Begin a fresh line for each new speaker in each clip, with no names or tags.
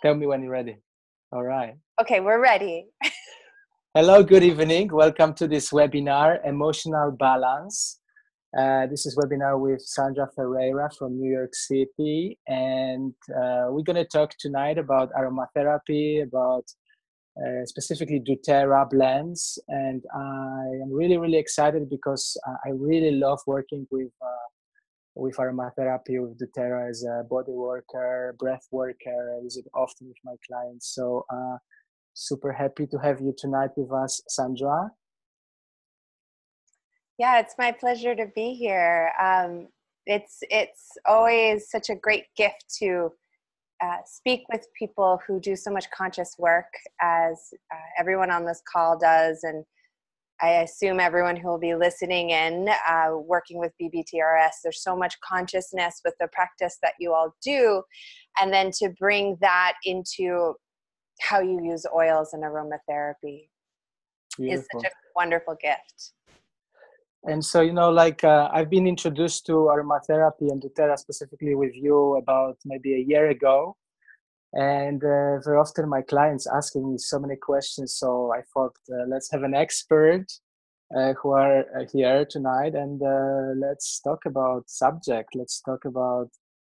Tell me when you're ready. All right.
Okay, we're ready.
Hello, good evening. Welcome to this webinar, Emotional Balance. This is webinar with Sandra Ferreira from New York City. And we're going to talk tonight about aromatherapy, about specifically doTERRA blends. And I am really, really excited because I really love working with aromatherapy, with doTERRA as a body worker, breath worker. I use it often with my clients. So super happy to have you tonight with us, Sandra.
Yeah, it's my pleasure to be here. It's always such a great gift to speak with people who do so much conscious work as everyone on this call does. And I assume everyone who will be listening in, working with BBTRS, there's so much consciousness with the practice that you all do. And then to bring that into how you use oils and aromatherapy is such a wonderful gift.
And so, I've been introduced to aromatherapy and doTERRA specifically with you about maybe a year ago. And very often my clients asking me so many questions. So I thought, let's have an expert who are here tonight, and let's talk about subject. Let's talk about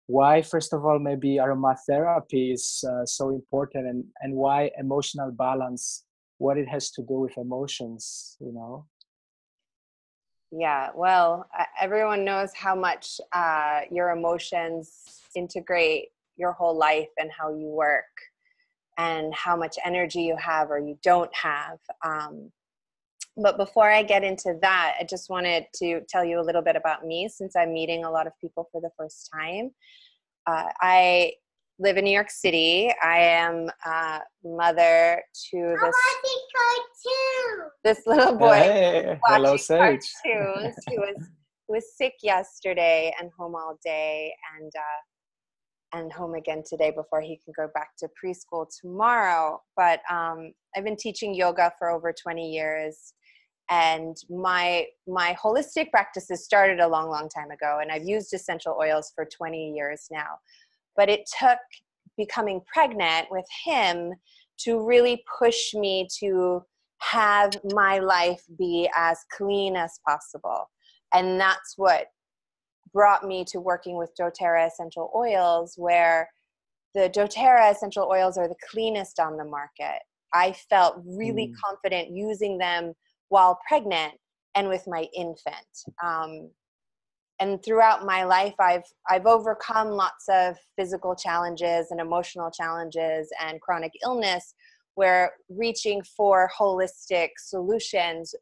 why, first of all, maybe aromatherapy is so important, and why emotional balance, what it has to do with emotions,
Yeah, well, everyone knows how much your emotions integrate your whole life and how you work and how much energy you have or you don't have. But before I get into that, I just wanted to tell you a little bit about me since I'm meeting a lot of people for the first time. I live in New York City. I am mother to this little boy.
Hey, hello, Sage.
Cartoons. He was sick yesterday and home all day, and home again today before he can go back to preschool tomorrow. But I've been teaching yoga for over 20 years. And my holistic practices started a long, long time ago, and I've used essential oils for 20 years now. But it took becoming pregnant with him to really push me to have my life be as clean as possible. And that's what brought me to working with doTERRA essential oils, where the doTERRA essential oils are the cleanest on the market. I felt really confident using them while pregnant and with my infant. And throughout my life, I've overcome lots of physical challenges and emotional challenges and chronic illness, where reaching for holistic solutions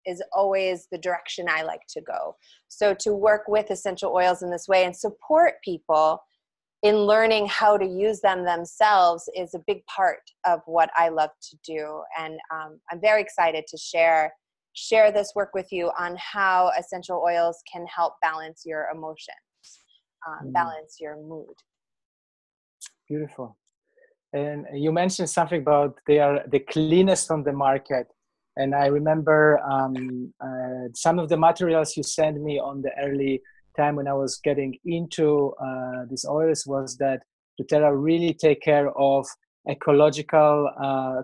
is always the direction I like to go. So to work with essential oils in this way and support people in learning how to use them themselves is a big part of what I love to do. And I'm very excited to share this work with you on how essential oils can help balance your emotions, balance your mood.
Beautiful. And you mentioned something about they are the cleanest on the market. And I remember some of the materials you sent me on the early time when I was getting into these oils was that doTERRA really take care of ecological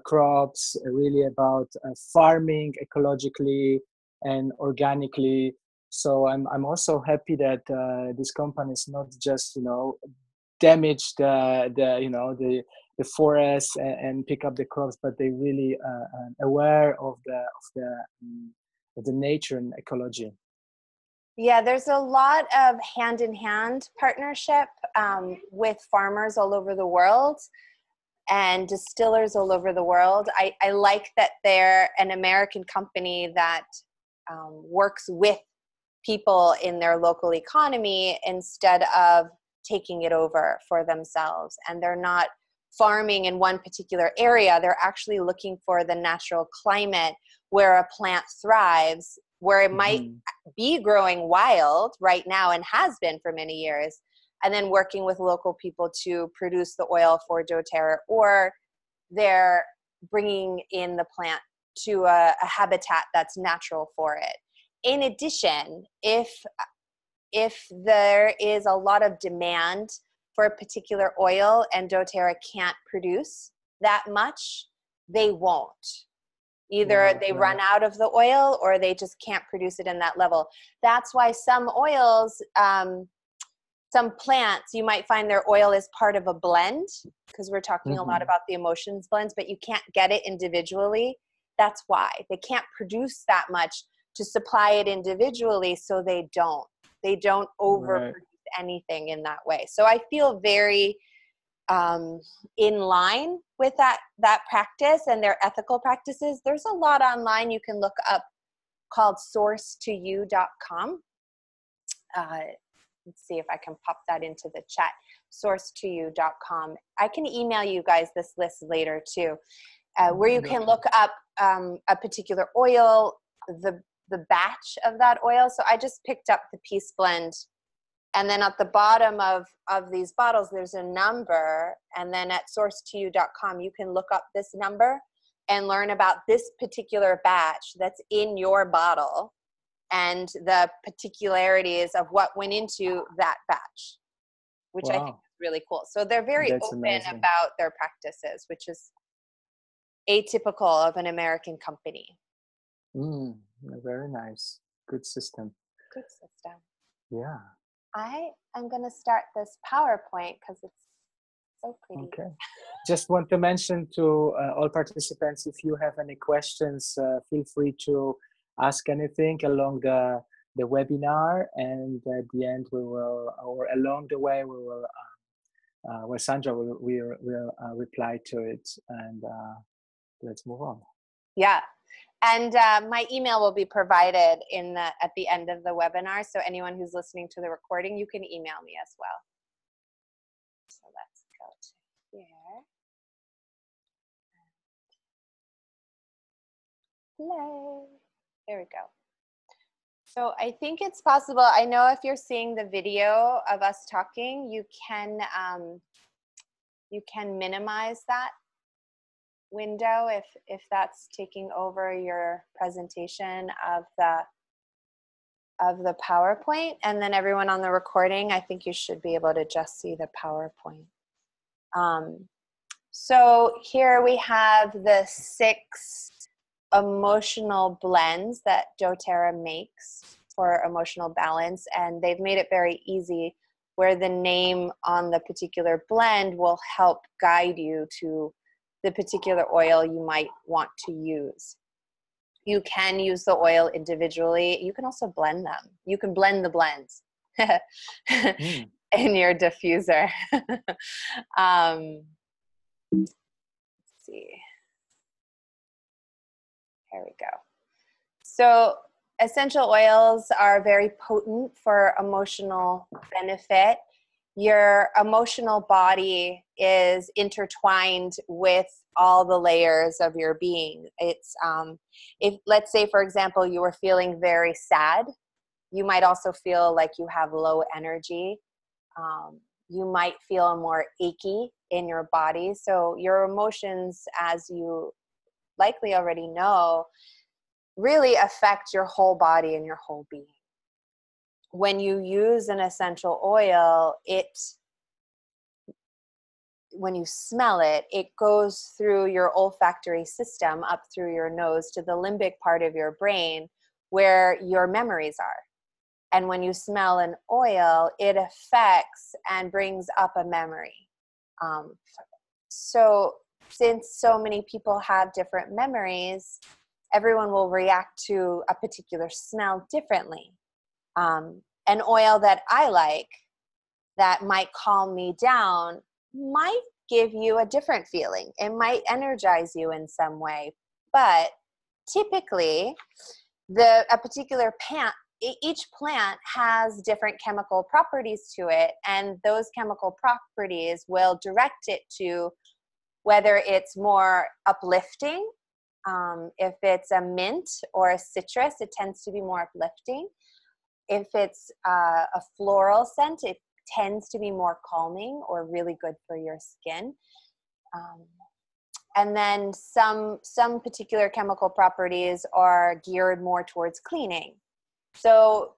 crops, really about farming ecologically and organically. So I'm also happy that this company is not just damage the forest and pick up the crops, but they really aware of the nature and ecology.
Yeah, there's a lot of hand-in-hand partnership with farmers all over the world and distillers all over the world. I like that they're an American company that works with people in their local economy instead of taking it over for themselves. And they're not farming in one particular area. They're actually looking for the natural climate where a plant thrives, where it might be growing wild right now and has been for many years, and then working with local people to produce the oil for doTERRA, or they're bringing in the plant to a habitat that's natural for it. In addition, if there is a lot of demand for a particular oil and doTERRA can't produce that much, they won't. Either they run out of the oil or they just can't produce it in that level. That's why some oils, some plants, you might find their oil is part of a blend, because we're talking a lot about the emotions blends, but you can't get it individually. That's why. They can't produce that much to supply it individually, so they don't overproduce anything in that way. So I feel very in line with that practice and their ethical practices. There's a lot online you can look up called source2u.com. Let's see if I can pop that into the chat. Source2u.com. I can email you guys this list later too, where you can look up a particular oil, the batch of that oil. So I just picked up the Peace Blend, and then at the bottom of these bottles, there's a number, and then at source2u.com, you can look up this number and learn about this particular batch that's in your bottle and the particularities of what went into that batch, which I think is really cool. So they're very open about their practices, which is atypical of an American company.
Very nice. Good system.
Good system.
Yeah.
I am going to start this PowerPoint because it's so pretty.
Okay. Just want to mention to all participants, if you have any questions, feel free to ask anything along the webinar, and at the end we will, or along the way, we will, well, Sandra will reply to it, and let's move on.
Yeah. And my email will be provided at the end of the webinar. So anyone who's listening to the recording, you can email me as well. So let's go to here. Play. There we go. So I think it's possible. I know if you're seeing the video of us talking, you can minimize that window if that's taking over your presentation of the PowerPoint, and then everyone on the recording, I think you should be able to just see the PowerPoint. So here we have the 6 emotional blends that doTERRA makes for emotional balance, and they've made it very easy where the name on the particular blend will help guide you to the particular oil you might want to use. You can use the oil individually. You can also blend them. You can blend the blends in your diffuser. Let's see. Here we go. So essential oils are very potent for emotional benefit. Your emotional body is intertwined with all the layers of your being. It's if, let's say, for example, you were feeling very sad, you might also feel like you have low energy. You might feel more achy in your body. So your emotions, as you likely already know, really affect your whole body and your whole being. When you use an essential oil, when you smell it, it goes through your olfactory system up through your nose to the limbic part of your brain where your memories are. And when you smell an oil, it affects and brings up a memory. So since so many people have different memories, everyone will react to a particular smell differently. An oil that I like that might calm me down might give you a different feeling. It might energize you in some way. But typically, a particular plant, each plant has different chemical properties to it, and those chemical properties will direct it to whether it's more uplifting. If it's a mint or a citrus, it tends to be more uplifting. If it's a floral scent, it tends to be more calming or really good for your skin. And then some particular chemical properties are geared more towards cleaning. So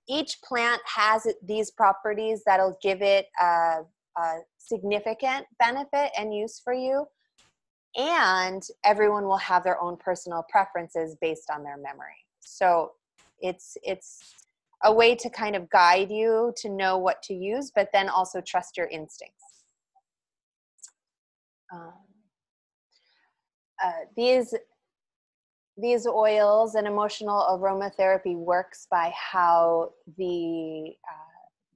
each plant has these properties that'll give it a significant benefit and use for you. And everyone will have their own personal preferences based on their memory. So it's a way to kind of guide you to know what to use, but then also trust your instincts. These oils and emotional aromatherapy works by how the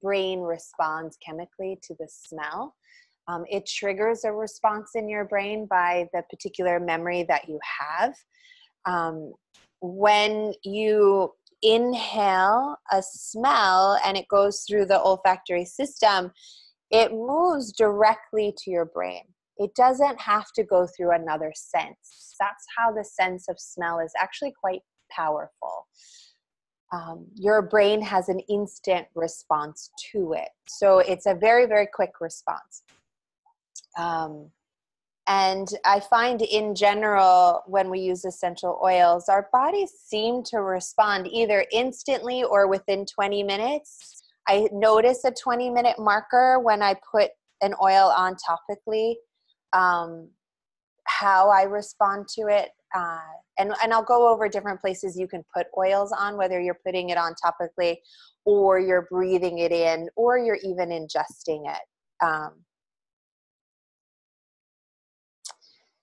brain responds chemically to the smell. It triggers a response in your brain by the particular memory that you have. When you inhale a smell and it goes through the olfactory system, it moves directly to your brain. It doesn't have to go through another sense. That's how the sense of smell is actually quite powerful. Your brain has an instant response to it. So it's a very, very quick response. And I find in general, when we use essential oils, our bodies seem to respond either instantly or within 20 minutes. I notice a 20-minute marker when I put an oil on topically, how I respond to it. And I'll go over different places you can put oils on, whether you're putting it on topically or you're breathing it in or you're even ingesting it.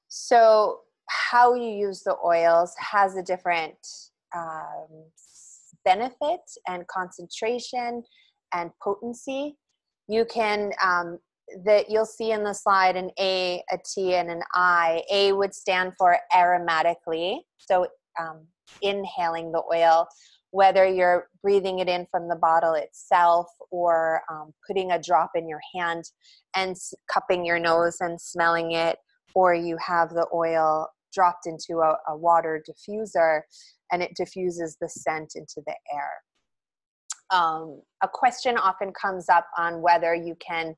So how you use the oils has a different benefit and concentration and potency. You can, that you'll see in the slide an A, a T, and an I. A would stand for aromatically, so inhaling the oil, whether you're breathing it in from the bottle itself or putting a drop in your hand and cupping your nose and smelling it, or you have the oil dropped into a water diffuser and it diffuses the scent into the air. A question often comes up on whether you can,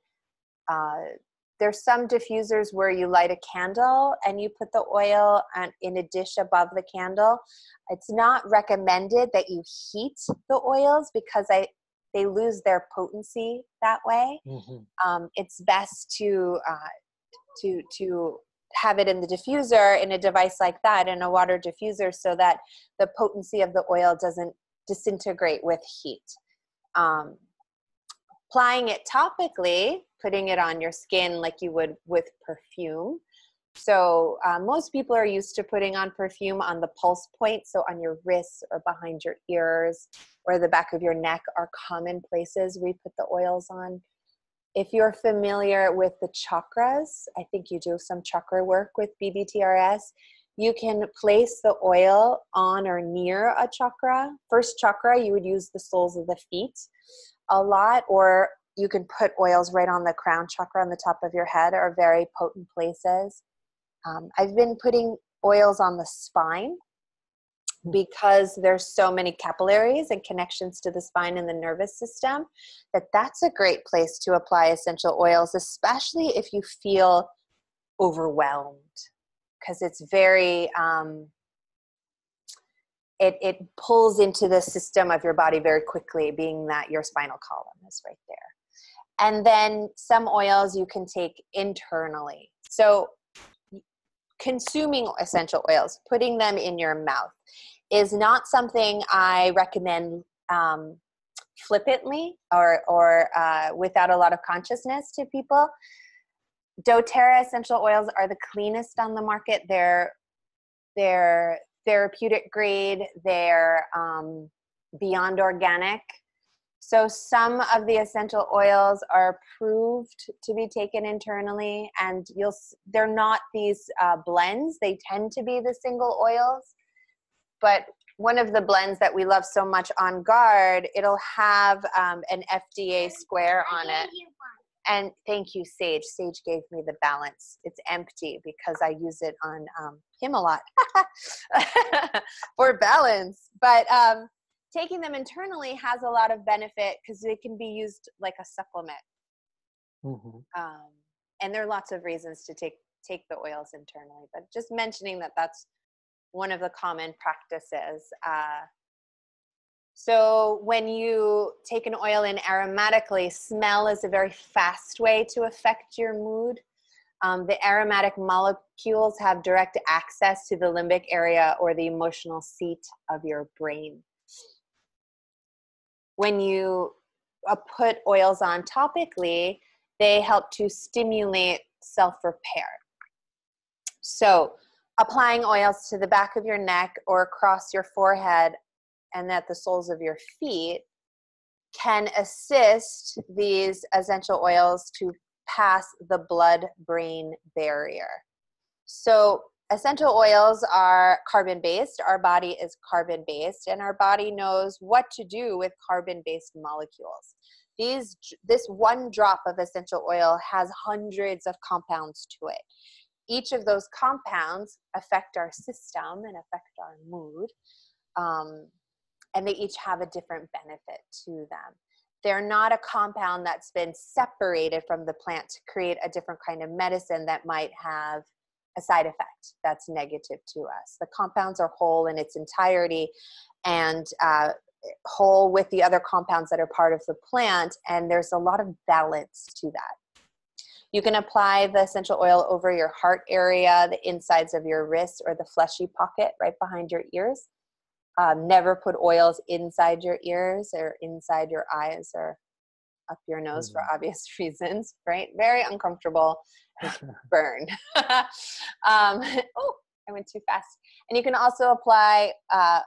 there's some diffusers where you light a candle and you put the oil in a dish above the candle. It's not recommended that you heat the oils because they lose their potency that way. Mm-hmm. It's best to have it in the diffuser, in a device like that, in a water diffuser, so that the potency of the oil doesn't disintegrate with heat. Applying it topically, putting it on your skin like you would with perfume. So most people are used to putting on perfume on the pulse point, so on your wrists or behind your ears or the back of your neck are common places we put the oils on. If you're familiar with the chakras, I think you do some chakra work with BBTRS, you can place the oil on or near a chakra. First chakra, you would use the soles of the feet a lot, or you can put oils right on the crown chakra on the top of your head, are very potent places. I've been putting oils on the spine because there's so many capillaries and connections to the spine and the nervous system, that's a great place to apply essential oils, especially if you feel overwhelmed, because it's very, it pulls into the system of your body very quickly, being that your spinal column is right there. And then some oils you can take internally. So consuming essential oils, putting them in your mouth, is not something I recommend flippantly or without a lot of consciousness to people. doTERRA essential oils are the cleanest on the market. They're therapeutic grade. They're beyond organic. So some of the essential oils are approved to be taken internally, and they're not these blends. They tend to be the single oils. But one of the blends that we love so much, On Guard, it'll have an FDA square on it. And thank you, Sage. Sage gave me the balance. It's empty because I use it on him a lot for balance. But taking them internally has a lot of benefit because they can be used like a supplement. Mm-hmm. And there are lots of reasons to take the oils internally. But just mentioning that's one of the common practices. So when you take an oil in aromatically, smell is a very fast way to affect your mood. The aromatic molecules have direct access to the limbic area or the emotional seat of your brain. When you put oils on topically, they help to stimulate self-repair. So applying oils to the back of your neck or across your forehead and at the soles of your feet can assist these essential oils to pass the blood-brain barrier. So essential oils are carbon-based. Our body is carbon-based, and our body knows what to do with carbon-based molecules. This one drop of essential oil has hundreds of compounds to it. Each of those compounds affect our system and affect our mood, and they each have a different benefit to them. They're not a compound that's been separated from the plant to create a different kind of medicine that might have a side effect that's negative to us. The compounds are whole in its entirety and whole with the other compounds that are part of the plant, and there's a lot of balance to that. You can apply the essential oil over your heart area, the insides of your wrists, or the fleshy pocket right behind your ears. Never put oils inside your ears or inside your eyes or up your nose for obvious reasons, right? Very uncomfortable, burn. Oh, I went too fast. And you can also apply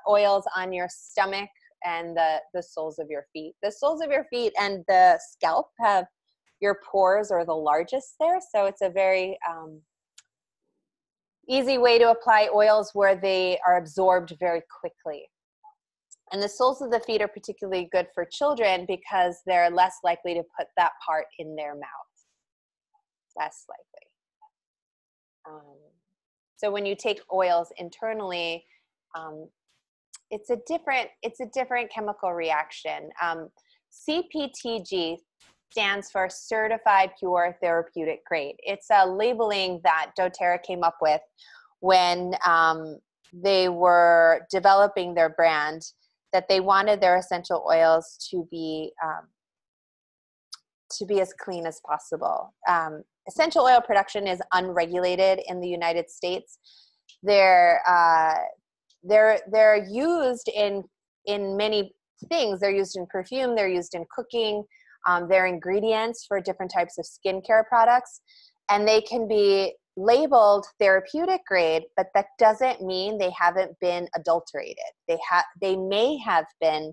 oils on your stomach and the soles of your feet. The soles of your feet and the scalp have your pores are the largest there, so it's a very easy way to apply oils where they are absorbed very quickly. And the soles of the feet are particularly good for children because they're less likely to put that part in their mouth. Less likely. So when you take oils internally, it's a different chemical reaction. CPTG stands for Certified Pure Therapeutic Grade. It's a labeling that doTERRA came up with when they were developing their brand, that they wanted their essential oils to be as clean as possible. Essential oil production is unregulated in the United States. They're used in many things. They're used in perfume. They're used in cooking. They're ingredients for different types of skincare products, and they can be labeled therapeutic grade, but that doesn't mean they haven't been adulterated. They may have been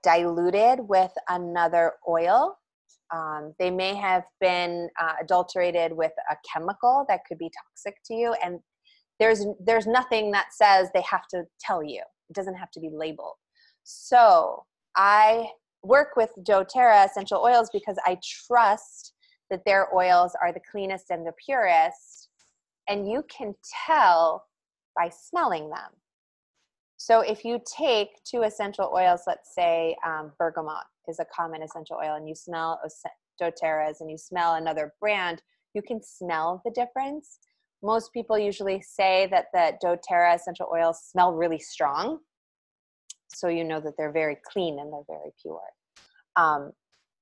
diluted with another oil. They may have been adulterated with a chemical that could be toxic to you, and there's nothing that says they have to tell you. It doesn't have to be labeled. So I work with doTERRA essential oils because I trust that their oils are the cleanest and the purest, and you can tell by smelling them. So if you take 2 essential oils, let's say bergamot is a common essential oil, and you smell doTERRA's and you smell another brand, you can smell the difference. Most people usually say that the doTERRA essential oils smell really strong, so you know that they're very clean and they're very pure.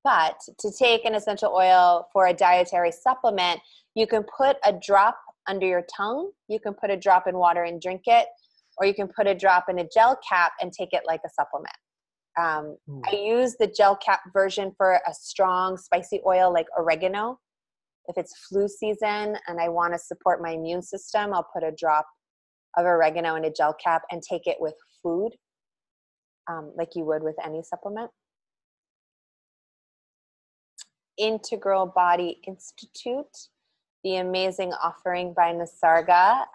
But to take an essential oil for a dietary supplement, you can put a drop under your tongue, you can put a drop in water and drink it, or you can put a drop in a gel cap and take it like a supplement. I use the gel cap version for a strong, spicy oil like oregano. If it's flu season and I want to support my immune system, I'll put a drop of oregano in a gel cap and take it with food, like you would with any supplement. Integral Body Institute, the amazing offering by Nisarga,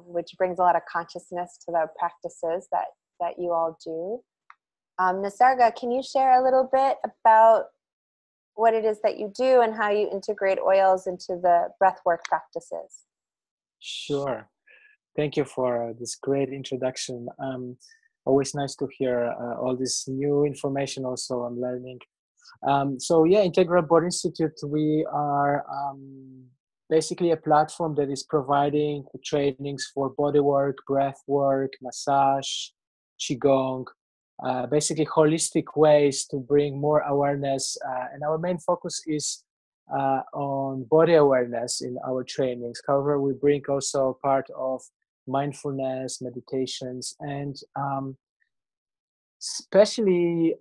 which brings a lot of consciousness to the practices that you all do. Nisarga, can you share a little bit about what it is that you do and how you integrate oils into the breathwork practices?
Sure. Thank you for this great introduction. Always nice to hear all this new information also I'm learning. So yeah, Integral Body Institute, we are basically a platform that is providing trainings for bodywork, breath work, massage, qigong, basically holistic ways to bring more awareness. And our main focus is on body awareness in our trainings. However, we bring also part of mindfulness, meditations, and especially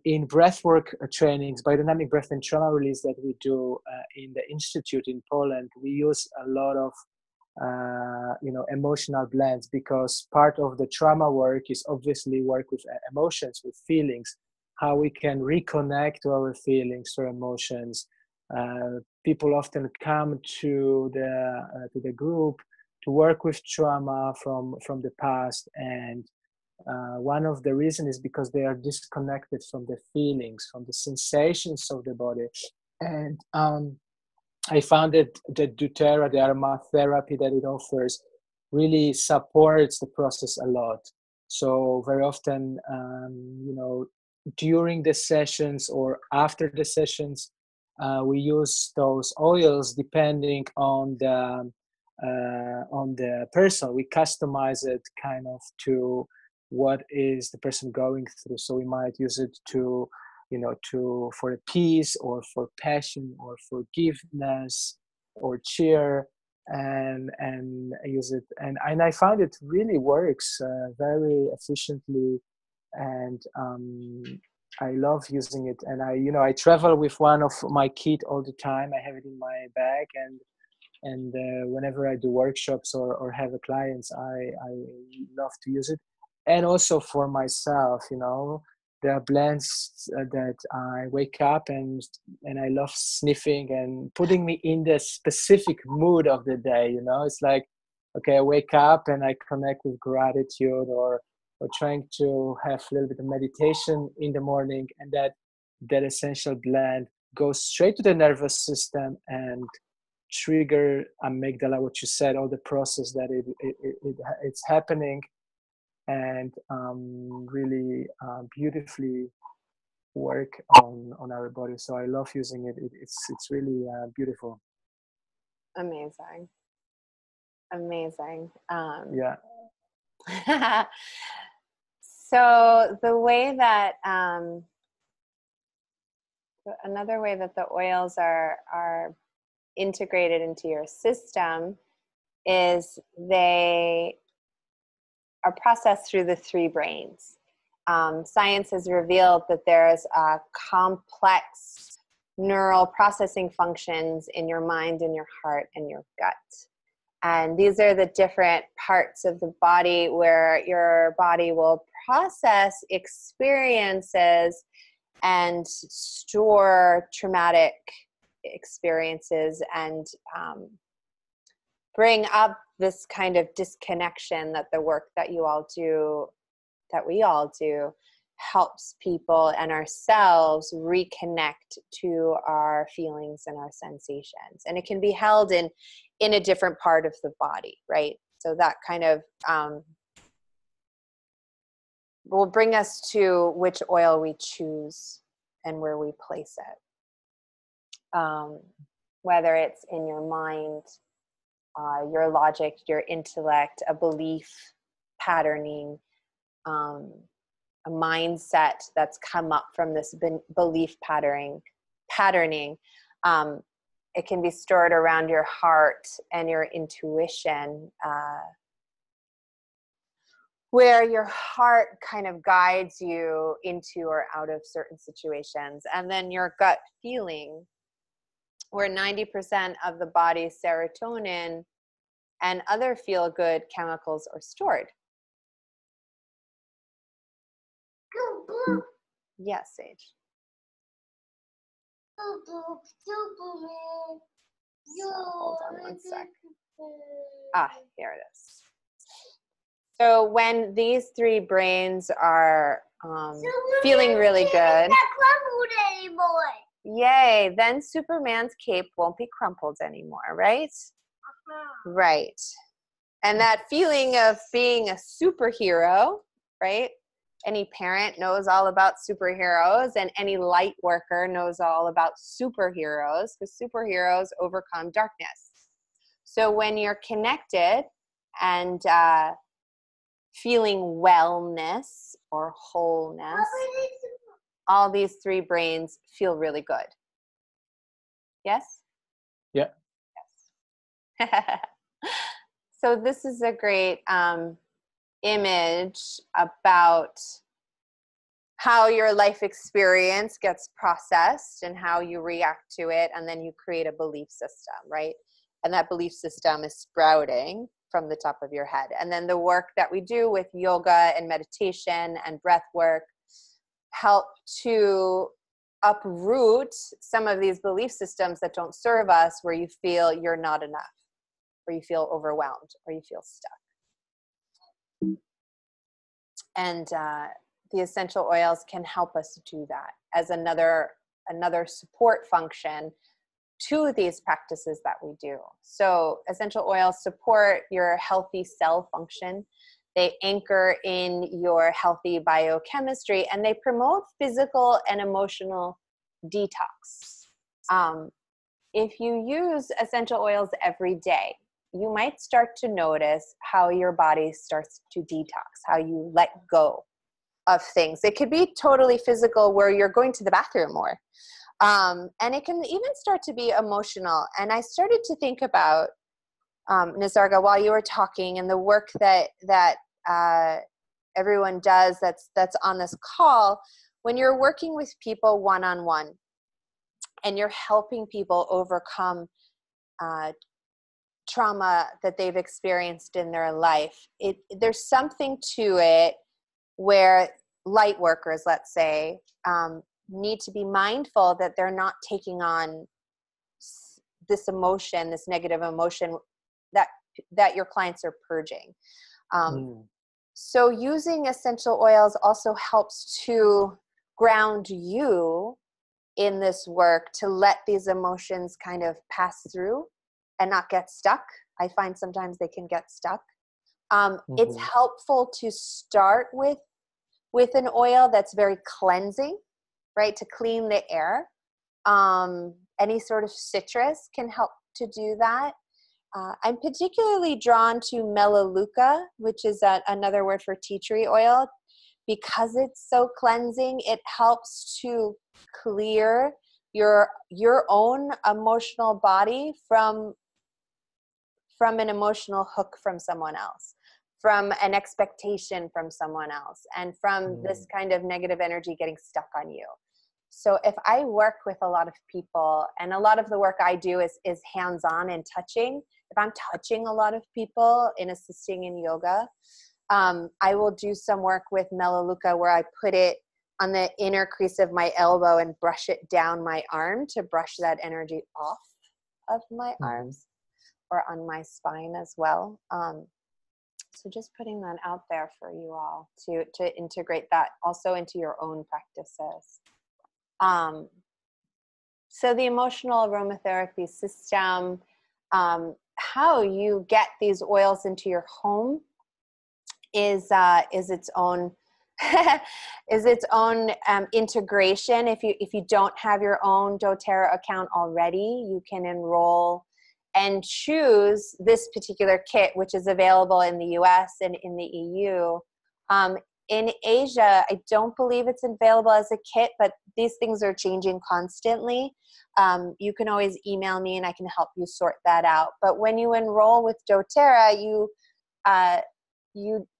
in breathwork trainings, biodynamic breath and trauma release that we do in the institute in Poland. We use a lot of emotional blends, because part of the trauma work is obviously work with emotions, with feelings, how we can reconnect to our feelings, to our emotions. People often come to the group to work with trauma from the past, and one of the reasons is because they are disconnected from the feelings, from the sensations of the body. And I found that the doTERRA, the aromatherapy that it offers, really supports the process a lot. So very often, during the sessions or after the sessions, we use those oils depending on the person. We customize it kind of to what is the person going through. So we might use it to for peace, or for passion, or forgiveness, or cheer, and use it. And I found it really works very efficiently, and I love using it. And I travel with one of my kit all the time. I have it in my bag, and whenever I do workshops or have clients, I love to use it. And also for myself, there are blends that I wake up and I love sniffing and putting me in the specific mood of the day. It's like, okay, I wake up and I connect with gratitude, or trying to have a little bit of meditation in the morning, and that essential blend goes straight to the nervous system and trigger amygdala, what you said, all the process that it's happening, and really beautifully work on our body. So I love using it. It's really beautiful.
Amazing.
Yeah.
So the way that another way that the oils are integrated into your system is they are processed through the three brains. Science has revealed that there's complex neural processing functions in your mind, in your heart, and your gut. And these are the different parts of the body where your body will process experiences and store traumatic experiences, and bring up this kind of disconnection that the work that we all do, helps people and ourselves reconnect to our feelings and our sensations. And it can be held in a different part of the body, right? So that kind of will bring us to which oil we choose and where we place it. Whether it's in your mind, your logic, your intellect, a belief patterning, a mindset that's come up from this belief patterning. It can be stored around your heart and your intuition, where your heart kind of guides you into or out of certain situations. And then your gut feeling, where 90% of the body's serotonin and other feel-good chemicals are stored. Yes, Sage. Superman. So, hold on one sec. Here it is. So when these three brains are feeling really good,
not crumpled anymore.
Yay, then Superman's cape won't be crumpled anymore, right? Right. And that feeling of being a superhero, right? Any parent knows all about superheroes, and any light worker knows all about superheroes, because superheroes overcome darkness. So when you're connected and feeling wellness or wholeness, all these three brains feel really good. Yes?
Yeah.
Yes. So this is a great image about how your life experience gets processed and how you react to it, and then you create a belief system, right? And that belief system is sprouting from the top of your head. And then the work that we do with yoga and meditation and breath work help to uproot some of these belief systems that don't serve us, where you feel you're not enough, or you feel overwhelmed, or you feel stuck. And the essential oils can help us do that as another support function to these practices that we do. So essential oils support your healthy cell function. They anchor in your healthy biochemistry, and they promote physical and emotional detox. If you use essential oils every day, you might start to notice how your body starts to detox, how you let go of things. It could be totally physical, where you're going to the bathroom more. And it can even start to be emotional. And I started to think about, Nisarga, while you were talking, and the work that everyone does that's on this call, when you're working with people one-on-one and you're helping people overcome trauma that they've experienced in their life, there's something to it where light workers, let's say, need to be mindful that they're not taking on this emotion, this negative emotion that your clients are purging. So using essential oils also helps to ground you in this work, to let these emotions kind of pass through and not get stuck. I find sometimes they can get stuck. It's helpful to start with an oil that's very cleansing, right? To clean the air. Any sort of citrus can help to do that. I'm particularly drawn to Melaleuca, which is another word for tea tree oil, because it's so cleansing. It helps to clear your own emotional body from an emotional hook from someone else, from an expectation from someone else, and from this kind of negative energy getting stuck on you. So if I work with a lot of people, and a lot of the work I do is hands-on and touching, if I'm touching a lot of people in assisting in yoga, I will do some work with Melaleuca, where I put it on the inner crease of my elbow and brush it down my arm to brush that energy off of my arms, or on my spine as well. So just putting that out there for you all to integrate that also into your own practices. So the emotional aromatherapy system, how you get these oils into your home is its own integration. If you don't have your own doTERRA account already, you can enroll and choose this particular kit, which is available in the US and in the EU. In Asia, I don't believe it's available as a kit, but these things are changing constantly. You can always email me and I can help you sort that out. But when you enroll with doTERRA, you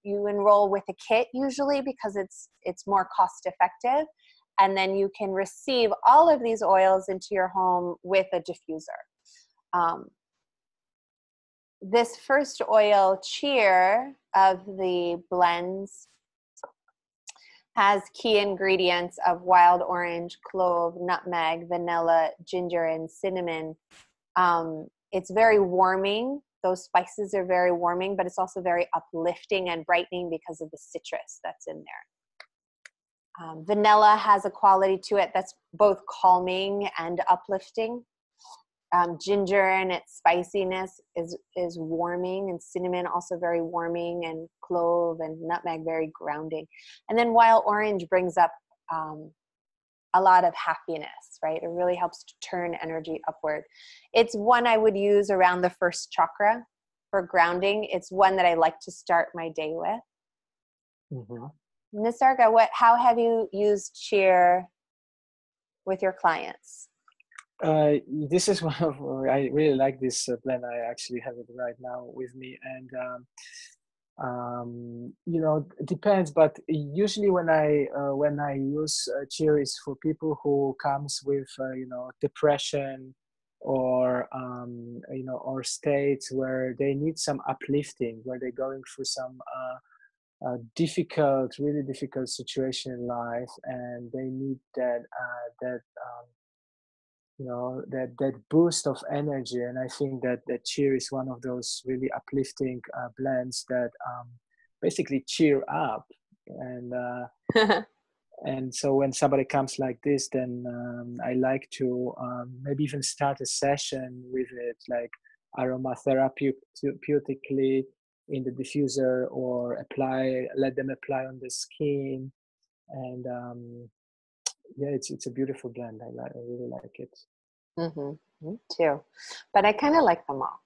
enroll with a kit usually, because it's more cost effective. And then you can receive all of these oils into your home with a diffuser. This first oil, Cheer, of the blends has key ingredients of wild orange, clove, nutmeg, vanilla, ginger, and cinnamon. It's very warming. Those spices are very warming, but it's also very uplifting and brightening because of the citrus that's in there. Vanilla has a quality to it that's both calming and uplifting. Ginger and its spiciness is warming, and cinnamon also very warming, and clove and nutmeg very grounding. And then wild orange brings up a lot of happiness, right? It really helps to turn energy upward. It's one I would use around the first chakra for grounding. It's one that I like to start my day with.
Mm-hmm.
Nisarga, how have you used cheer with your clients?
This is one of, I really like this blend. I actually have it right now with me, and it depends. But usually when I use cheer is for people who comes with depression, or or states where they need some uplifting, where they're going through some really difficult situation in life, and they need that boost of energy. And I think that cheer is one of those really uplifting blends that basically cheer up. And so when somebody comes like this, then I like to maybe even start a session with it, like aromatherapeutically in the diffuser, or let them apply on the skin. And yeah, it's a beautiful blend. I really like it.
Mm-hmm. Me too, but I kind of like them all.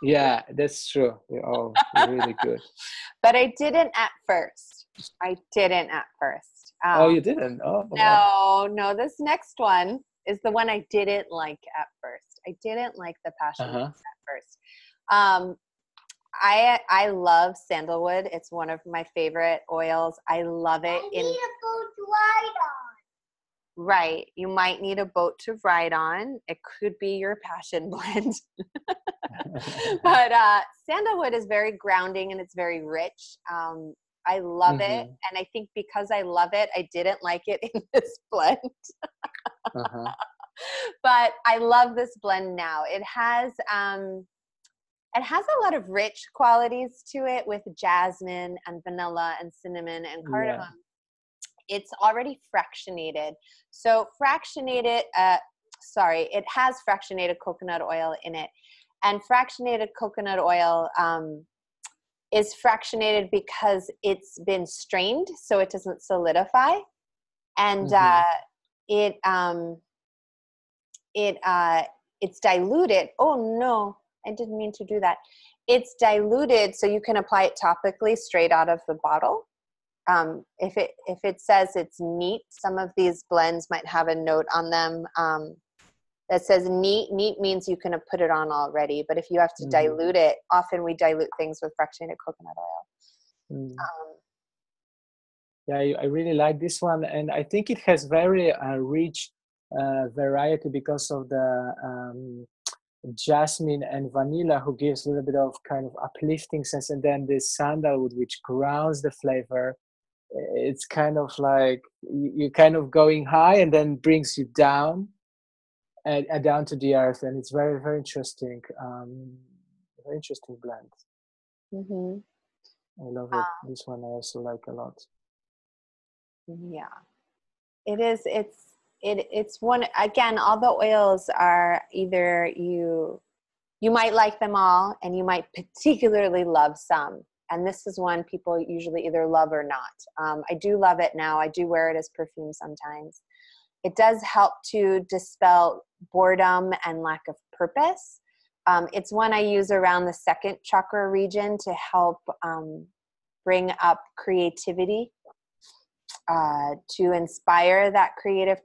Yeah, that's true. They're all really good.
But I didn't at first.
Oh, you didn't? Oh, wow.
No. This next one is the one I didn't like at first. I didn't like the passion at first. I love sandalwood. It's one of my favorite oils. I love it.
I need a boat to ride on.
Right. You might need a boat to ride on. It could be your passion blend. But sandalwood is very grounding and it's very rich. I love it. And I think because I love it, I didn't like it in this blend. But I love this blend now. It has a lot of rich qualities to it, with jasmine and vanilla and cinnamon and cardamom. Yeah. It's already fractionated. So it has fractionated coconut oil in it. And fractionated coconut oil is fractionated because it's been strained, so it doesn't solidify. And it's diluted. Oh no, I didn't mean to do that. It's diluted so you can apply it topically straight out of the bottle. If it says it's neat, some of these blends might have a note on them that says neat. Neat means you can put it on already, but if you have to dilute it, often we dilute things with fractionated coconut oil.
Yeah, I really like this one, and I think it has very rich variety because of the jasmine and vanilla, who gives a little bit of kind of uplifting sense, and then the sandalwood, which grounds the flavor. It's kind of like you're kind of going high and then brings you down and down to the earth, and it's very, very interesting. Very interesting blend. I love it. This one I also like a lot.
Yeah, it is. It's one, again, all the oils are either you might like them all and you might particularly love some. And this is one people usually either love or not. I do love it now. I do wear it as perfume sometimes. It does help to dispel boredom and lack of purpose. It's one I use around the second chakra region to help bring up creativity, to inspire that creative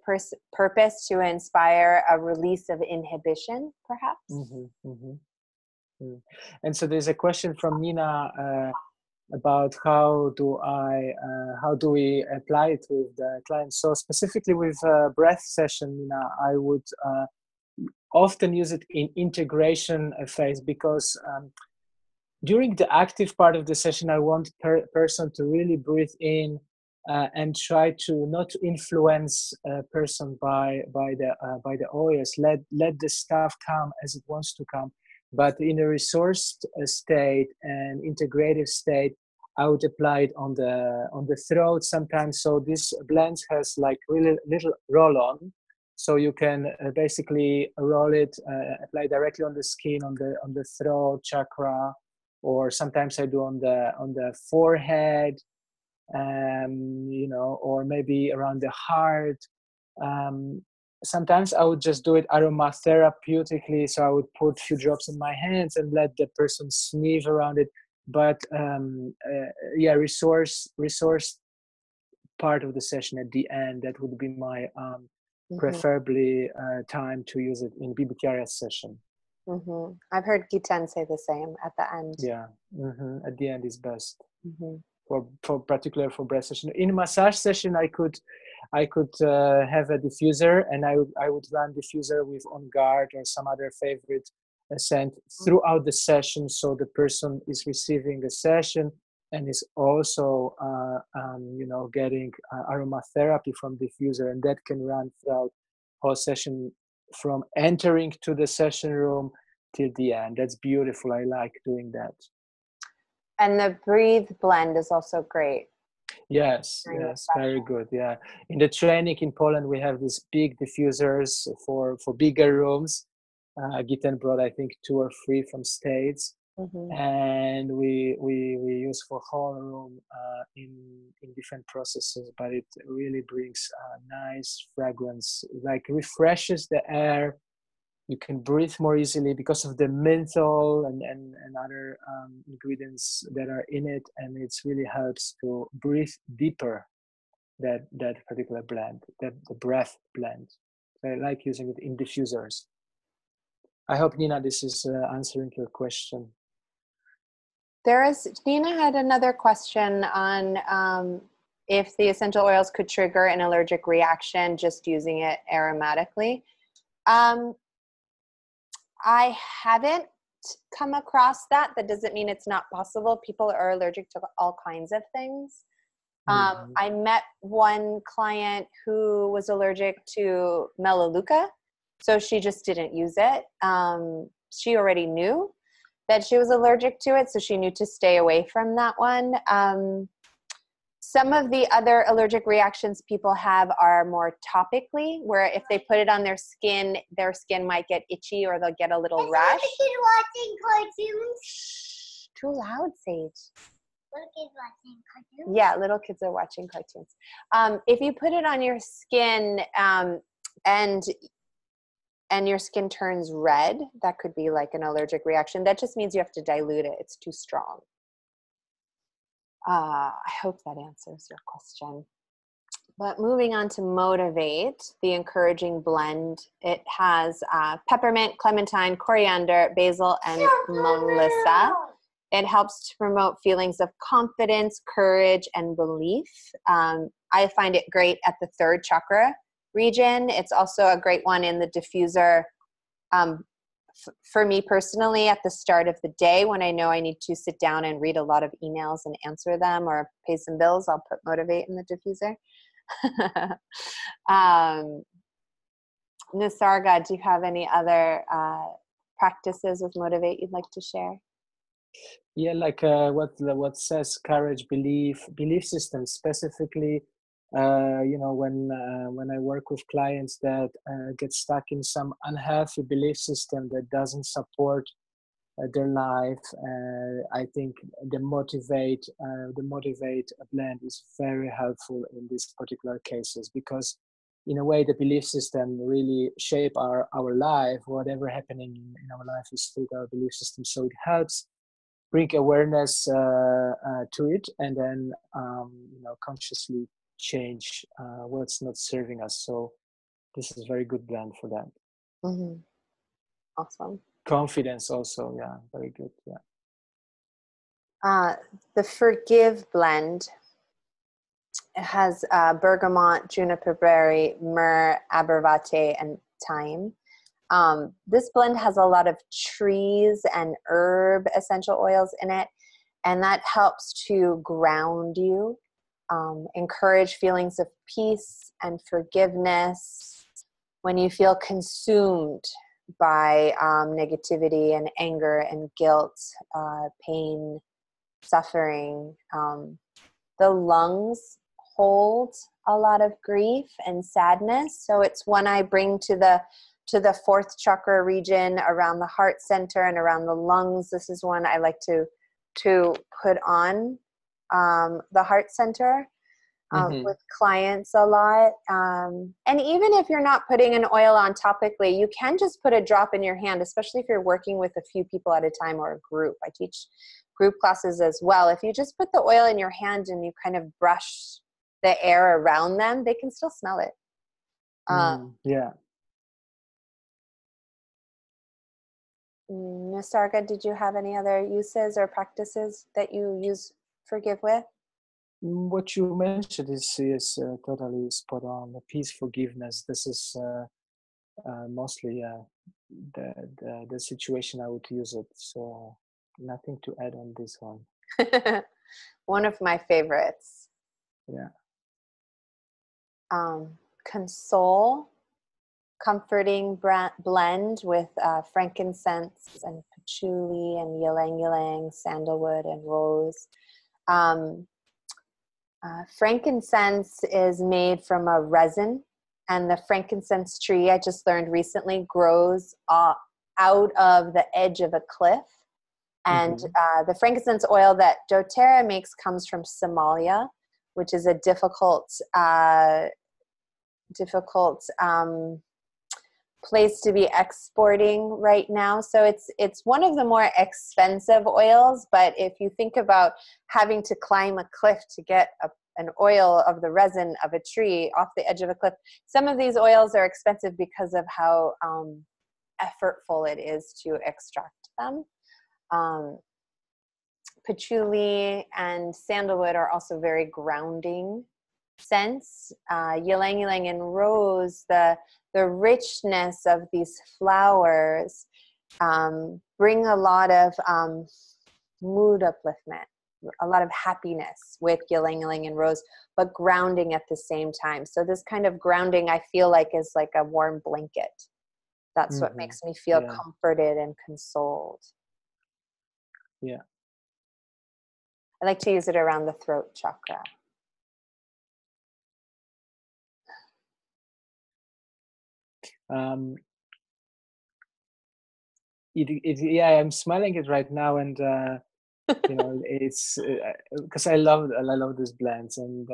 purpose, to inspire a release of inhibition, perhaps.
And so there's a question from Nina about how do we apply it with the clients. So specifically with breath session, Nina, I would often use it in integration phase, because during the active part of the session, I want person to really breathe in and try to not influence a person by the oils. Let the stuff come as it wants to come. But in a resourced state and integrative state, I would apply it on the throat sometimes. So this blend has like really little roll-on, so you can basically roll it, apply directly on the skin, on the throat chakra, or sometimes I do on the forehead, or maybe around the heart. Sometimes I would just do it aromatherapeutically, so I would put a few drops in my hands and let the person sniff around it. but yeah, resource part of the session at the end. That would be my preferably time to use it in BBTRS session.
I've heard Gitan say the same at the end.
Yeah, at the end is best.
Mm-hmm.
For particular for breath session. In massage session, I could have a diffuser, and I would run diffuser with On Guard or some other favorite scent throughout the session, so the person is receiving a session and is also getting aromatherapy from diffuser, and that can run throughout whole session from entering to the session room till the end. That's beautiful. I like doing that.
And the Breathe blend is also great.
Yes, very good. Yeah, in the training in Poland, we have these big diffusers for bigger rooms. Gitan brought, I think, 2 or 3 from States, and we use for whole room in different processes. But it really brings a nice fragrance, like refreshes the air. You can breathe more easily because of the menthol and other ingredients that are in it, and it really helps to breathe deeper. That particular blend, the breath blend. So I like using it in diffusers. I hope, Nina, this is answering your question.
Nina had another question on if the essential oils could trigger an allergic reaction just using it aromatically. I haven't come across that. That doesn't mean it's not possible. People are allergic to all kinds of things. I met one client who was allergic to Melaleuca, so she just didn't use it. She already knew that she was allergic to it, so she knew to stay away from that one. Some of the other allergic reactions people have are more topically, where if they put it on their skin might get itchy or they'll get a little rash.
Watching cartoons.
Shh, too loud, Sage.
Little kids watching cartoons.
Yeah, little kids are watching cartoons. If you put it on your skin and your skin turns red, that could be like an allergic reaction. That just means you have to dilute it. It's too strong. I hope that answers your question. But moving on to Motivate, the encouraging blend. It has peppermint, clementine, coriander, basil, and melissa. It helps to promote feelings of confidence, courage, and belief. I find it great at the 3rd chakra region. It's also a great one in the diffuser. For me personally, at the start of the day, when I know I need to sit down and read a lot of emails and answer them or pay some bills, I'll put Motivate in the diffuser. Nisarga, do you have any other practices with Motivate you'd like to share?
Yeah, like what says courage, belief system specifically. When I work with clients that get stuck in some unhealthy belief system that doesn't support their life, I think the Motivate blend is very helpful in these particular cases, because in a way the belief system really shape our life. Whatever happening in our life is through our belief system, so it helps bring awareness to it, and then consciously change what's not serving us. So this is a very good blend for that.
Awesome.
Confidence also, yeah, very good.
The Forgive blend, it has bergamot, juniper berry, myrrh, abervate, and thyme. This blend has a lot of trees and herb essential oils in it, and that helps to ground you, encourage feelings of peace and forgiveness when you feel consumed by negativity and anger and guilt, pain, suffering. The lungs hold a lot of grief and sadness, so it's one I bring to the 4th chakra region, around the heart center and around the lungs. This is one I like to put on the heart center with clients a lot. And even if you're not putting an oil on topically, you can just put a drop in your hand, especially if you're working with a few people at a time or a group. I teach group classes as well. If you just put the oil in your hand and you kind of brush the air around them, they can still smell it.
Yeah.
Nisarga, did you have any other uses or practices that you use Forgive with?
What you mentioned is totally spot on. Peace, forgiveness. This is mostly the situation I would use it. So nothing to add on this one.
One of my favorites.
Yeah.
Console, comforting blend with frankincense and patchouli and ylang ylang, sandalwood and rose. Frankincense is made from a resin, and the frankincense tree, I just learned recently, grows out of the edge of a cliff. And the frankincense oil that doTERRA makes comes from Somalia, which is a difficult place to be exporting right now. So it's one of the more expensive oils, but if you think about having to climb a cliff to get an oil of the resin of a tree off the edge of a cliff, some of these oils are expensive because of how effortful it is to extract them. Patchouli and sandalwood are also very grounding scents. Ylang ylang and rose, the richness of these flowers bring a lot of mood upliftment, a lot of happiness with ylang ylang and rose, but grounding at the same time. So this kind of grounding, I feel like, is like a warm blanket. That's what makes me feel comforted and consoled.
Yeah.
I like to use it around the throat chakra.
Yeah, I'm smelling it right now, and you know, it's because I love these blends, and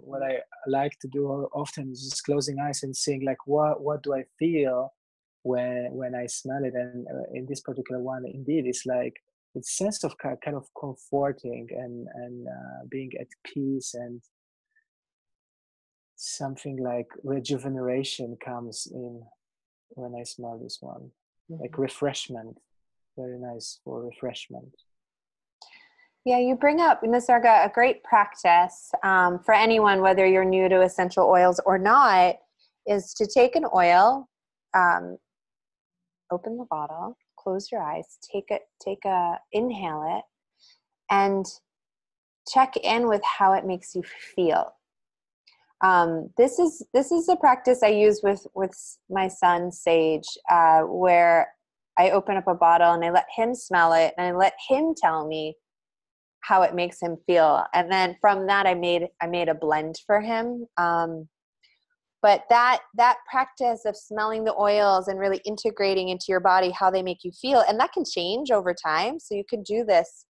what I like to do often is just closing eyes and seeing like what do I feel when I smell it. And in this particular one, indeed, it's like it's sense of kind of comforting and being at peace, and something like rejuvenation comes in when I smell this one. Like refreshment, very nice for refreshment.
Yeah, you bring up, Nisarga, a great practice for anyone, whether you're new to essential oils or not, is to take an oil, open the bottle, close your eyes, inhale it, and check in with how it makes you feel. This is a practice I use with my son Sage, where I open up a bottle and I let him smell it and I let him tell me how it makes him feel, and then from that I made a blend for him. But that practice of smelling the oils and really integrating into your body how they make you feel, and that can change over time. So you can do this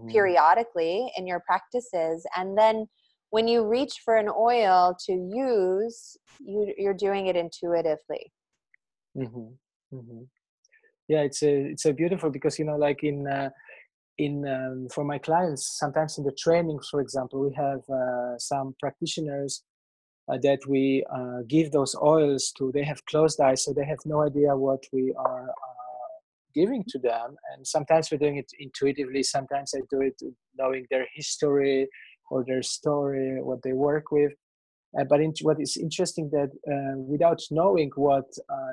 periodically in your practices, and then when you reach for an oil to use, you're doing it intuitively.
Yeah, it's a beautiful, because you know, like for my clients, sometimes in the trainings, for example, we have some practitioners that we give those oils to. They have closed eyes, so they have no idea what we are giving to them. And sometimes we're doing it intuitively. Sometimes I do it knowing their history or their story, what they work with. But what is interesting that without knowing what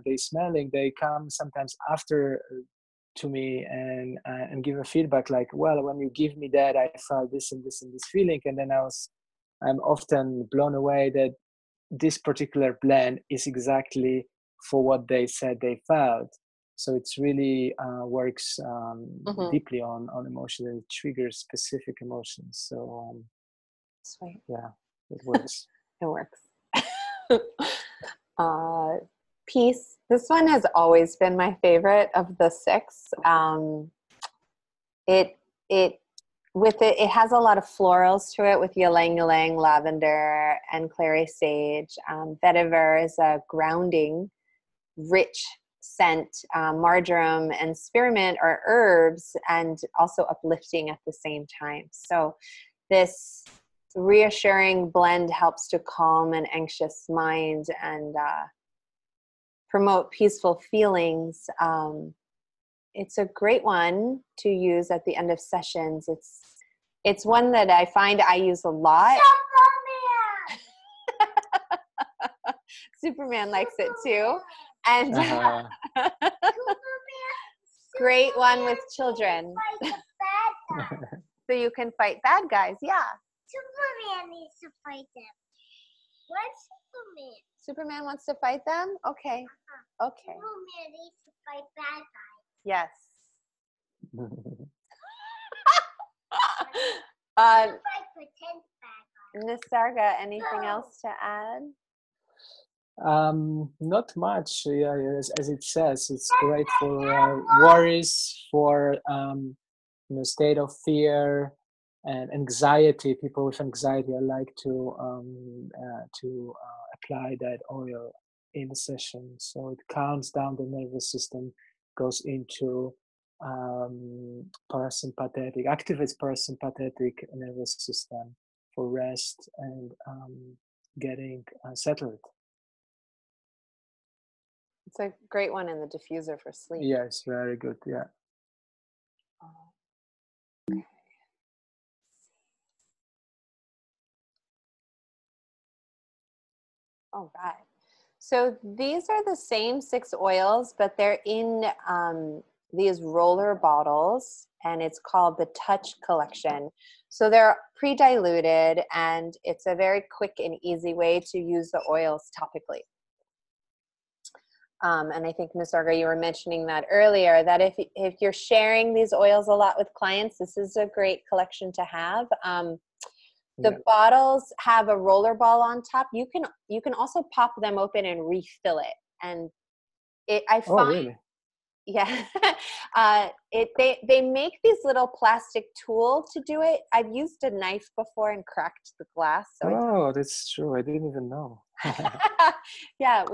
they're smelling, they come sometimes after to me and give a feedback like, well, when you give me that, I felt this and this and this feeling. And then I'm often blown away that this particular blend is exactly for what they said they felt. So it's really works deeply on emotions, and it triggers specific emotions. So
sweet.
Yeah, it works.
It works. Peace. This one has always been my favorite of the 6. It has a lot of florals to it, with ylang ylang, lavender, and clary sage. Vetiver is a grounding, rich scent. Marjoram and spearmint are herbs and also uplifting at the same time. So this reassuring blend helps to calm an anxious mind and promote peaceful feelings. It's a great one to use at the end of sessions. It's one that I find I use a lot. Superman likes it too. And great one with children. So you can fight bad guys, yeah.
Superman needs to fight them. What's Superman?
Superman wants to fight them? Okay. Okay.
Superman needs to fight bad guys.
Yes.
Fight pretend bad guys.
Nisarga, anything else to add?
Not much. Yeah, as it says, it's great for worries, for state of fear and anxiety. People with anxiety, I like to apply that oil in the session, so it calms down the nervous system, goes into parasympathetic, activates parasympathetic nervous system for rest and getting settled.
It's a great one in the diffuser for sleep.
Yes, very good. Yeah.
Okay. All right. So these are the same 6 oils, but they're in these roller bottles, and it's called the Touch Collection. So they're pre-diluted, and it's a very quick and easy way to use the oils topically. And I think, Nisarga, you were mentioning that earlier, that if you're sharing these oils a lot with clients, this is a great collection to have. The bottles have a roller ball on top. You can also pop them open and refill it. And I find,
really?
Yeah, they make these little plastic tools to do it. I've used a knife before and cracked the glass. So
that's true. I didn't even know.
Yeah,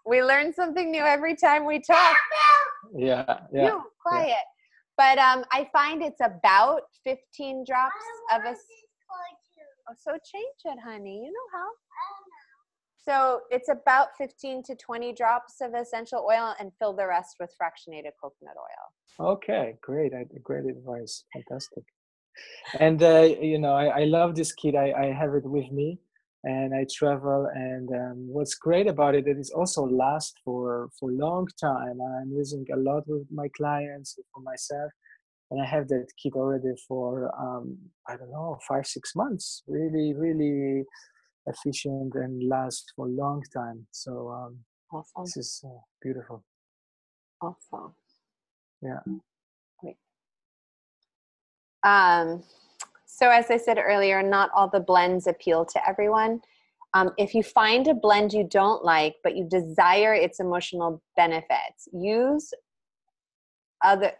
we learn something new every time we talk.
Yeah.
You, quiet. Yeah. But I find it's about 15 drops of a. Oh, so change it, honey. You know how. So it's about 15 to 20 drops of essential oil, and fill the rest with fractionated coconut oil.
Okay, great. Great advice. Fantastic. And I love this kit. I have it with me, and I travel. And what's great about it, it also lasts for a long time. I'm using a lot with my clients, for myself, and I have that kit already for 5-6 months. Really, really efficient and lasts for a long time. So
awesome.
This is beautiful.
Awesome.
Yeah.
Great. So as I said earlier, not all the blends appeal to everyone. If you find a blend you don't like, but you desire its emotional benefits, use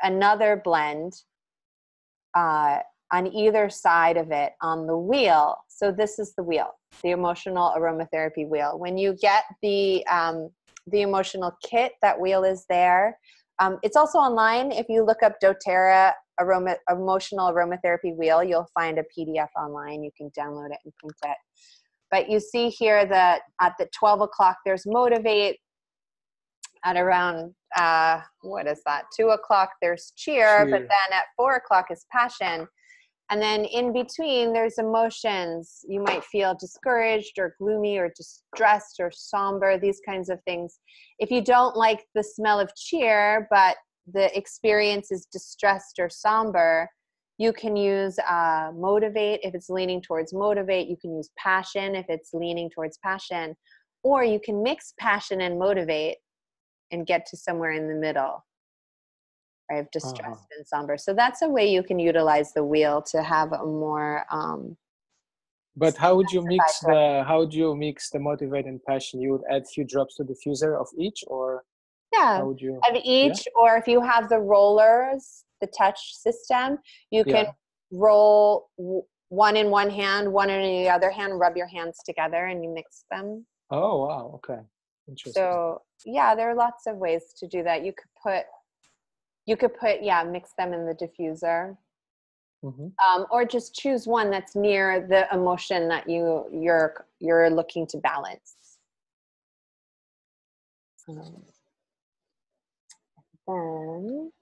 another blend on either side of it on the wheel. So this is the wheel, the emotional aromatherapy wheel. When you get the emotional kit, that wheel is there. It's also online. If you look up doTERRA emotional aromatherapy wheel, you'll find a PDF online. You can download it and print it. But you see here that at the 12 o'clock, there's Motivate. At around, 2 o'clock, there's Cheer. But then at 4 o'clock is Passion. And then in between, there's emotions. You might feel discouraged or gloomy or distressed or somber, these kinds of things. If you don't like the smell of Cheer, but the experience is distressed or somber, you can use Motivate. If it's leaning towards Motivate, you can use Passion if it's leaning towards Passion. Or you can mix Passion and Motivate and get to somewhere in the middle, right, of distressed and somber. So that's a way you can utilize the wheel to have a more.
But how would you mix the Motivate and Passion? You would add a few drops to the diffuser of each, or how would you?
Of each, or if you have the rollers, the touch system, you can roll one in one hand, one in the other hand, rub your hands together, and you mix them.
Oh wow! Okay, interesting.
So yeah, there are lots of ways to do that. You could put, yeah, mix them in the diffuser. Or just choose one that's near the emotion that you're looking to balance. Then,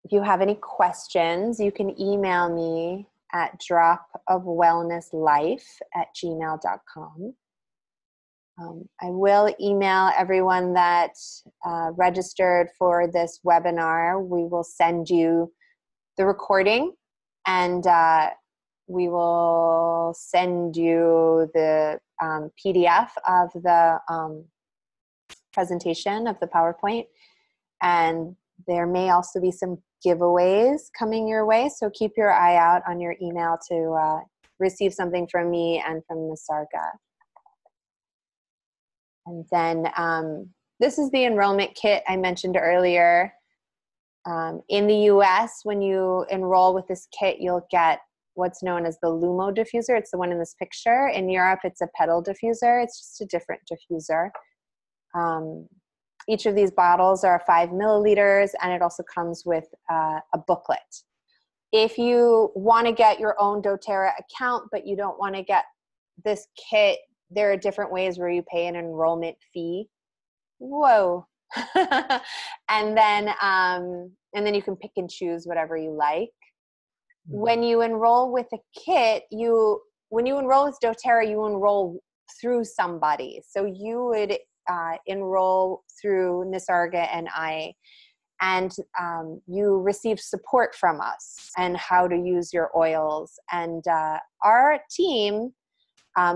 if you have any questions, you can email me at dropofwellnesslife@gmail.com. I will email everyone that registered for this webinar. We will send you the recording, and we will send you the PDF of the presentation of the PowerPoint. And there may also be some giveaways coming your way. So keep your eye out on your email to receive something from me and from Nisarga. And then this is the enrollment kit I mentioned earlier. In the US, when you enroll with this kit, you'll get what's known as the Lumo diffuser. It's the one in this picture. In Europe, it's a pedal diffuser. It's just a different diffuser. Each of these bottles are 5 milliliters, and it also comes with a booklet. If you want to get your own doTERRA account, but you don't want to get this kit, there are different ways where you pay an enrollment fee. Whoa. and then you can pick and choose whatever you like. When you enroll with a kit, when you enroll with doTERRA, you enroll through somebody. So you would enroll through Nisarga and I, and you receive support from us and how to use your oils. And our team,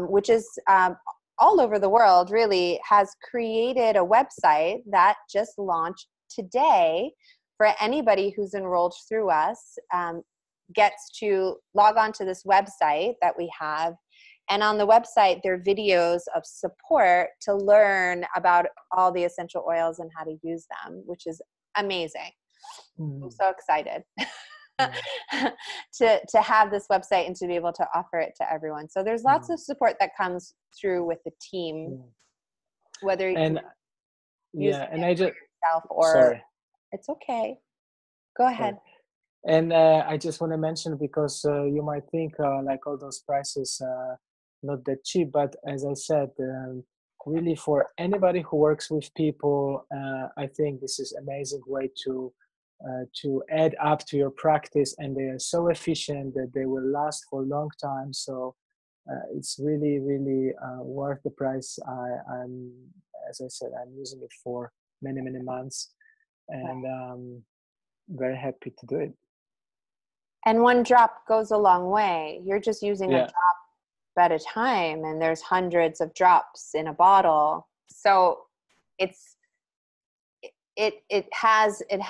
which is all over the world, really has created a website that just launched today for anybody who's enrolled through us. Gets to log on to this website that we have. And on the website, there are videos of support to learn about all the essential oils and how to use them, which is amazing. I'm so excited to have this website and to be able to offer it to everyone. So there's lots of support that comes through with the team, whether you use it yourself or
sorry.
It's okay. Go ahead.
Sorry. And I just want to mention, because you might think like all those prices not that cheap, but as I said, really for anybody who works with people, I think this is an amazing way to add up to your practice, and they are so efficient that they will last for a long time. So it's really, really worth the price. I'm, as I said, I'm using it for many, many months, and very happy to do it.
And one drop goes a long way. You're just using a drop at a time, and there's hundreds of drops in a bottle. So it has an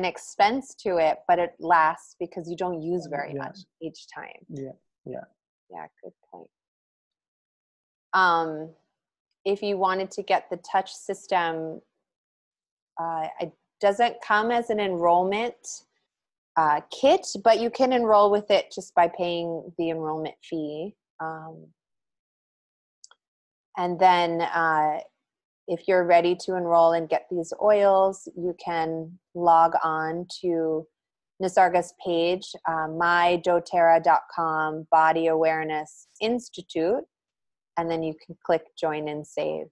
expense to it, but it lasts because you don't use very much each time. Yeah, good point. If you wanted to get the touch system, it doesn't come as an enrollment kit, but you can enroll with it just by paying the enrollment fee. And then if you're ready to enroll and get these oils, you can log on to Nisarga's page, mydoterra.com Body Awareness Institute, and then you can click join and save.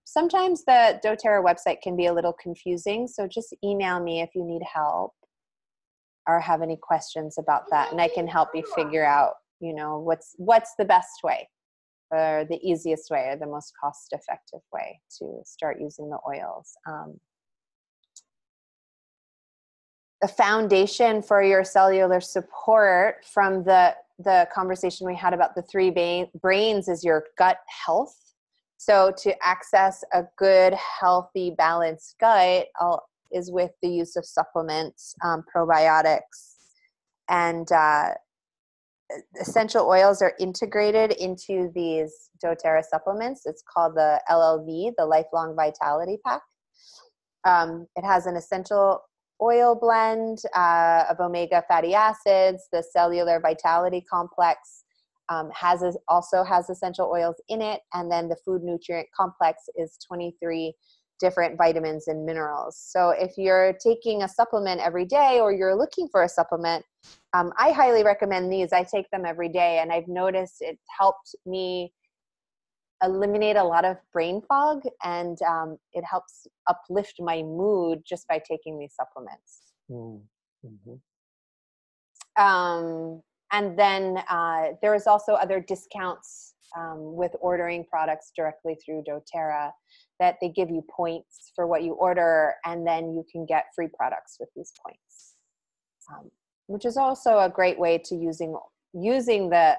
Sometimes the doTERRA website can be a little confusing, so just email me if you need help or have any questions about that, and I can help you figure out, what's the best way, or the easiest way, or the most cost-effective way to start using the oils. The foundation for your cellular support from the conversation we had about the 3 brains is your gut health. So to access a good, healthy, balanced gut is with the use of supplements, probiotics, and essential oils are integrated into these doTERRA supplements. It's called the LLV, the Lifelong Vitality Pack. It has an essential oil blend of omega fatty acids, the cellular vitality complex, also has essential oils in it. And then the food nutrient complex is 23 different vitamins and minerals. So if you're taking a supplement every day or you're looking for a supplement, I highly recommend these. I take them every day, and I've noticed it helped me eliminate a lot of brain fog, and it helps uplift my mood just by taking these supplements.
Mm-hmm.
And then there is also other discounts with ordering products directly through doTERRA, that they give you points for what you order, and then you can get free products with these points, which is also a great way to using the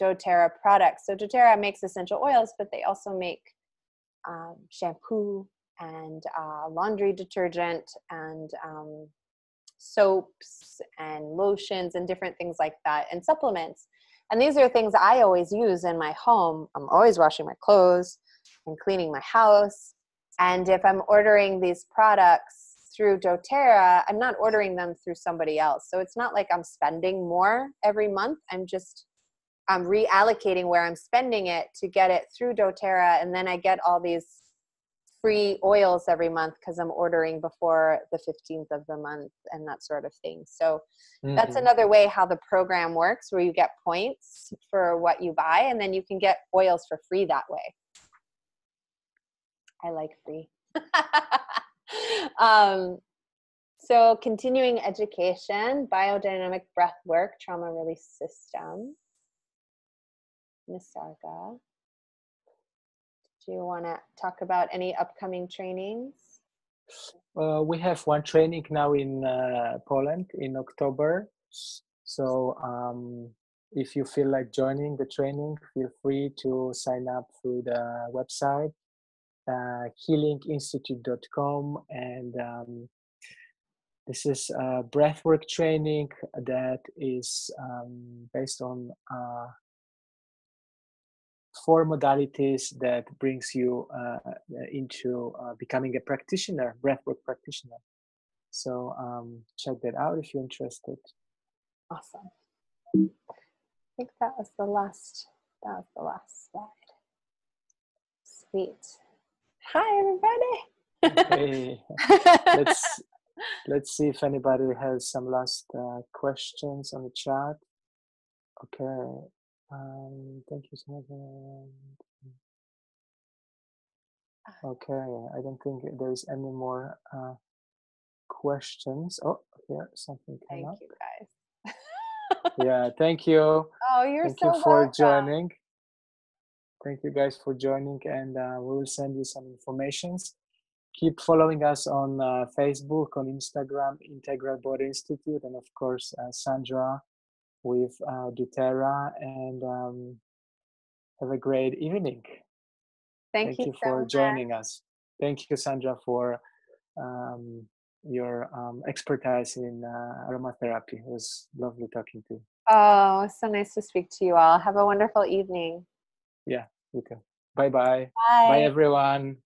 doTERRA products. So doTERRA makes essential oils, but they also make shampoo and laundry detergent and soaps and lotions and different things like that, and supplements. And these are things I always use in my home. I'm always washing my clothes and cleaning my house. And if I'm ordering these products through doTERRA, I'm not ordering them through somebody else. So it's not like I'm spending more every month. I'm reallocating where I'm spending it to get it through doTERRA. And then I get all these free oils every month because I'm ordering before the 15th of the month and that sort of thing. So that's another way how the program works, where you get points for what you buy, and then you can get oils for free that way. I like free. So continuing education, biodynamic breath work, trauma release system. Nisarga, do you want to talk about any upcoming trainings?
We have one training now in Poland in October. So if you feel like joining the training, feel free to sign up through the website, healinginstitute.com. And this is a breathwork training that is based on 4 modalities that brings you into becoming a practitioner, breathwork practitioner. So check that out if you're interested.
Awesome. I think that was the last slide. Sweet. Hi, everybody.
Okay. Let's see if anybody has some last questions on the chat. Okay. Thank you so much. Okay, I don't think there's any more questions. Oh, here something came up.
Thank you, guys.
Yeah, thank you.
Oh, you're
thank
so
you for
welcome.
joining. Thank you guys for joining, and we will send you some informations. Keep following us on Facebook, on Instagram, Integral Body Institute, and of course Sandra with doTERRA, and have a great evening.
Thank you
for
so
joining
much.
us. Thank you, Sandra, for your expertise in aromatherapy. It was lovely talking to you.
Oh, so nice to speak to you all. Have a wonderful evening.
Yeah, you too. Bye-bye.
Bye.
Bye, everyone.